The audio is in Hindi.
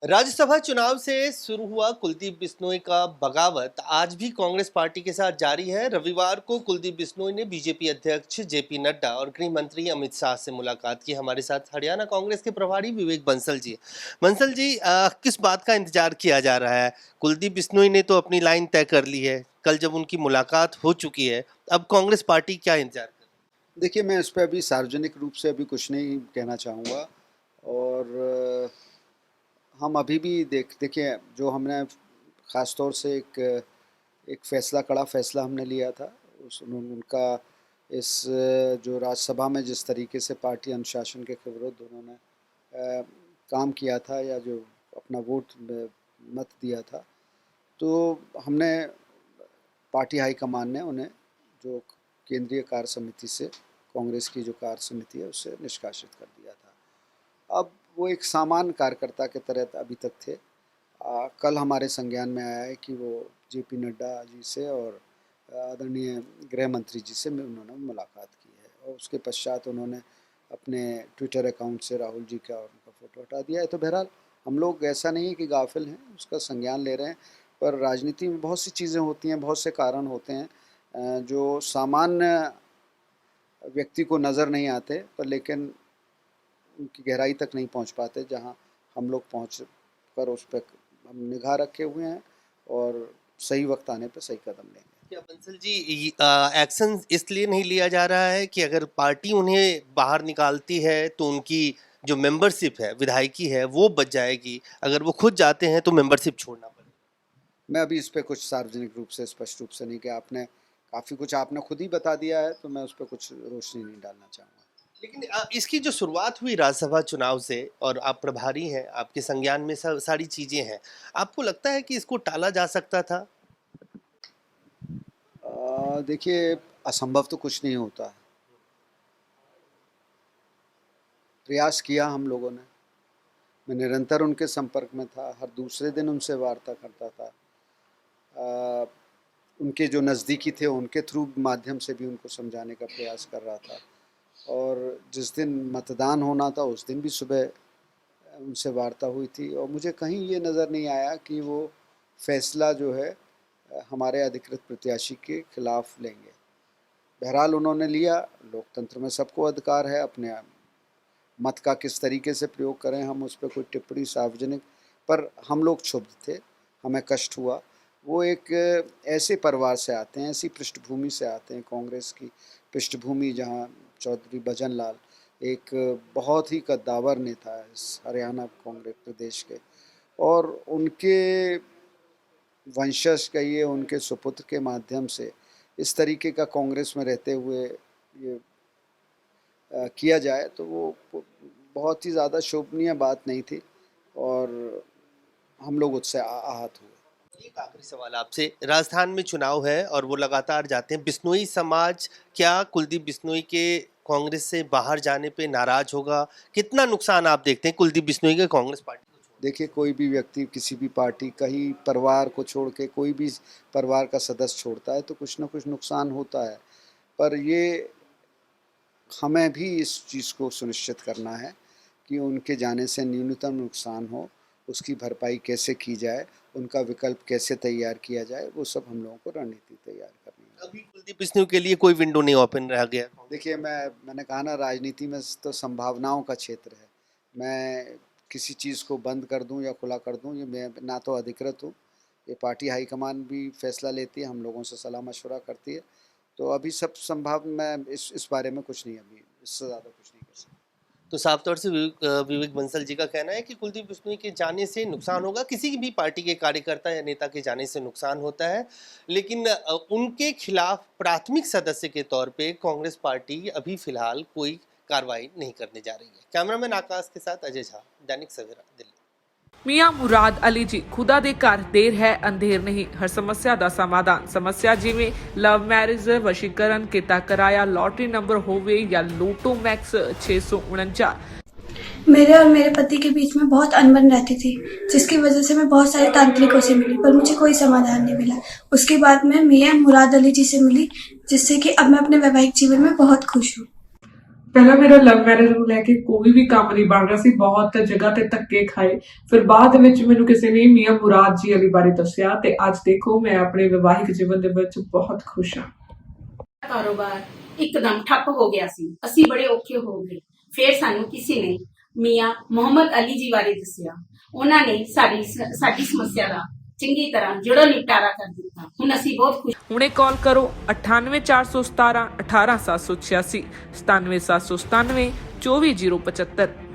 राज्यसभा चुनाव से शुरू हुआ कुलदीप बिश्नोई का बगावत आज भी कांग्रेस पार्टी के साथ जारी है। रविवार को कुलदीप बिश्नोई ने बीजेपी अध्यक्ष जेपी नड्डा और गृह मंत्री अमित शाह से मुलाकात की। हमारे साथ हरियाणा कांग्रेस के प्रभारी विवेक बंसल जी। बंसल जी, किस बात का इंतजार किया जा रहा है? कुलदीप बिश्नोई ने तो अपनी लाइन तय कर ली है, कल जब उनकी मुलाकात हो चुकी है, अब कांग्रेस पार्टी क्या इंतजार कर? देखिए, मैं इस पे अभी सार्वजनिक रूप से अभी कुछ नहीं कहना चाहूँगा। और हम अभी भी देखिए, जो हमने ख़ास तौर से एक फ़ैसला, कड़ा फ़ैसला हमने लिया था। उनका इस जो राज्यसभा में जिस तरीके से पार्टी अनुशासन के विरुद्ध उन्होंने काम किया था, या जो अपना वोट मत दिया था, तो हमने पार्टी हाईकमान ने उन्हें जो केंद्रीय कार्य समिति से, कांग्रेस की जो कार्य समिति है, उससे निष्कासित कर दिया था। अब वो एक सामान्य कार्यकर्ता के तरह अभी तक थे। कल हमारे संज्ञान में आया है कि वो जेपी नड्डा जी से और आदरणीय गृह मंत्री जी से उन्होंने मुलाकात की है, और उसके पश्चात उन्होंने अपने ट्विटर अकाउंट से राहुल जी का और उनका फ़ोटो हटा दिया है। तो बहरहाल हम लोग ऐसा नहीं है कि गाफिल हैं, उसका संज्ञान ले रहे हैं। पर राजनीति में बहुत सी चीज़ें होती हैं, बहुत से कारण होते हैं जो सामान्य व्यक्ति को नज़र नहीं आते, पर लेकिन उनकी गहराई तक नहीं पहुंच पाते, जहां हम लोग पहुंच कर उस पर हम निगाह रखे हुए हैं, और सही वक्त आने पर सही कदम लेंगे। क्या बंसल जी, एक्शन इसलिए नहीं लिया जा रहा है कि अगर पार्टी उन्हें बाहर निकालती है तो उनकी जो मेंबरशिप है, विधायकी है, वो बच जाएगी, अगर वो खुद जाते हैं तो मेंबरशिप छोड़ना पड़ेगा? मैं अभी इस पर कुछ सार्वजनिक रूप से स्पष्ट रूप से नहीं, कि आपने काफ़ी कुछ आपने खुद ही बता दिया है, तो मैं उस पर कुछ रोशनी नहीं डालना चाहूँगा। लेकिन इसकी जो शुरुआत हुई राज्यसभा चुनाव से, और आप प्रभारी हैं, आपके संज्ञान में सारी चीजें हैं, आपको लगता है कि इसको टाला जा सकता था? देखिए, असंभव तो कुछ नहीं होता है। प्रयास किया हम लोगों ने। मैं निरंतर उनके संपर्क में था, हर दूसरे दिन उनसे वार्ता करता था। उनके जो नज़दीकी थे उनके थ्रू माध्यम से भी उनको समझाने का प्रयास कर रहा था। और जिस दिन मतदान होना था उस दिन भी सुबह उनसे वार्ता हुई थी, और मुझे कहीं ये नज़र नहीं आया कि वो फैसला जो है हमारे अधिकृत प्रत्याशी के खिलाफ लेंगे। बहरहाल उन्होंने लिया। लोकतंत्र में सबको अधिकार है अपने मत का किस तरीके से प्रयोग करें, हम उस पर कोई टिप्पणी सार्वजनिक, पर हम लोग क्षुब्ध थे, हमें कष्ट हुआ। वो एक ऐसे परिवार से आते हैं, ऐसी पृष्ठभूमि से आते हैं, कांग्रेस की पृष्ठभूमि, जहाँ चौधरी भजन लाल एक बहुत ही कद्दावर नेता है इस हरियाणा कांग्रेस प्रदेश के, और उनके वंशज कहिए, उनके सुपुत्र के माध्यम से इस तरीके का कांग्रेस में रहते हुए ये किया जाए, तो वो बहुत ही ज़्यादा शोभनीय बात नहीं थी, और हम लोग उससे आहत हुए। एक आखिरी सवाल आपसे, राजस्थान में चुनाव है और वो लगातार जाते हैं, बिश्नोई समाज क्या कुलदीप बिश्नोई के कांग्रेस से बाहर जाने पे नाराज होगा? कितना नुकसान आप देखते हैं कुलदीप बिश्नोई के कांग्रेस पार्टी को छोड़? देखिए, कोई भी व्यक्ति किसी भी पार्टी का ही परिवार को छोड़ के कोई भी परिवार का सदस्य छोड़ता है तो कुछ ना कुछ नुकसान होता है। पर ये हमें भी इस चीज़ को सुनिश्चित करना है कि उनके जाने से न्यूनतम नुकसान हो, उसकी भरपाई कैसे की जाए, उनका विकल्प कैसे तैयार किया जाए, वो सब हम लोगों को रणनीति तैयार करनी है। अभी कुलदीप बिश्नोई के लिए कोई विंडो नहीं ओपन रह गया? देखिए, मैंने कहा ना, राजनीति में तो संभावनाओं का क्षेत्र है। मैं किसी चीज़ को बंद कर दूं या खुला कर दूं, ये मैं ना तो अधिकृत हूँ। ये पार्टी हाईकमान भी फैसला लेती है, हम लोगों से सलाह मशवरा करती है। तो अभी सब संभव, मैं इस बारे में कुछ नहीं, अभी इससे ज़्यादा कुछ नहीं कर सकता। तो साफ तौर से विवेक बंसल जी का कहना है कि कुलदीप बिश्नोई के जाने से नुकसान होगा, किसी भी पार्टी के कार्यकर्ता या नेता के जाने से नुकसान होता है, लेकिन उनके खिलाफ प्राथमिक सदस्य के तौर पे कांग्रेस पार्टी अभी फिलहाल कोई कार्रवाई नहीं करने जा रही है। कैमरामैन आकाश के साथ अजय झा, दैनिक सवेरा, दिल्ली। ਮੀਆਂ ਮੁਰਾਦ ਅਲੀ ਜੀ ਖੁਦਾ ਦੇ ਘਰ ਦੇਰ ਹੈ ਅੰਧੇਰ ਨਹੀਂ ਹਰ ਸਮੱਸਿਆ ਦਾ ਸਮਾਧਾਨ ਸਮੱਸਿਆ ਜਿਵੇਂ ਲਵ ਮੈਰਿਜ ਵਸ਼ੀਕਰਨ ਕਿੱਤਾ ਕਿਰਾਇਆ ਲੋਟਰੀ ਨੰਬਰ ਹੋਵੇ ਜਾਂ ਲੋਟੋ ਮੈਕਸ 649 मेरे और मेरे पति के बीच में बहुत अनबन रहती थी, जिसकी वजह से मैं बहुत सारे तांत्रिकों से मिली पर मुझे कोई समाधान नहीं मिला। उसके बाद मैं मियां मुराद अली जी से मिली, जिससे कि अब मैं अपने वैवाहिक जीवन में बहुत खुश हूँ। ਪਹਿਲਾਂ ਮੇਰਾ ਲਵ ਮੈਰਿਜ ਨੂੰ ਲੈ ਕੇ ਕੋਈ ਵੀ ਕੰਮ ਨਹੀਂ ਬਣ ਰਿਹਾ ਸੀ, ਬਹੁਤ ਜਗ੍ਹਾ ਤੇ ਧੱਕੇ ਖਾਏ। ਫਿਰ ਬਾਅਦ ਵਿੱਚ ਮੈਨੂੰ ਕਿਸੇ ਨੇ ਮੀਆਂ ਮੁਰਾਦ ਜੀ ਅਲੀ ਬਾਰੇ ਦੱਸਿਆ ਤੇ ਅੱਜ ਦੇਖੋ ਮੈਂ ਆਪਣੇ ਵਿਵਾਹਿਕ ਜੀਵਨ ਦੇ ਵਿੱਚ ਬਹੁਤ ਖੁਸ਼ ਹਾਂ। ਕਾਰੋਬਾਰ ਇੱਕਦਮ ਠੱਪ ਹੋ ਗਿਆ ਸੀ। ਅਸੀਂ ਬੜੇ ਔਖੇ ਹੋ ਗਏ। ਫਿਰ ਸਾਨੂੰ ਕਿਸੇ ਨੇ ਮੀਆਂ ਮੁਹੰਮਦ ਅਲੀ ਜੀ ਬਾਰੇ ਦੱਸਿਆ। ਉਹਨਾਂ ਨੇ ਸਾਡੀ ਸਮੱਸਿਆ ਦਾ ਚੰਗੀ ਤਰ੍ਹਾਂ ਜੜੋਂ ਨਿਪਟਾਰਾ ਕਰ ਦਿੱਤਾ। ਹੁਣ ਅਸੀਂ ਬਹੁਤ ਖੁਸ਼। ਹੁਣੇ ਕਾਲ ਕਰੋ 98 417 18786 97797 24075।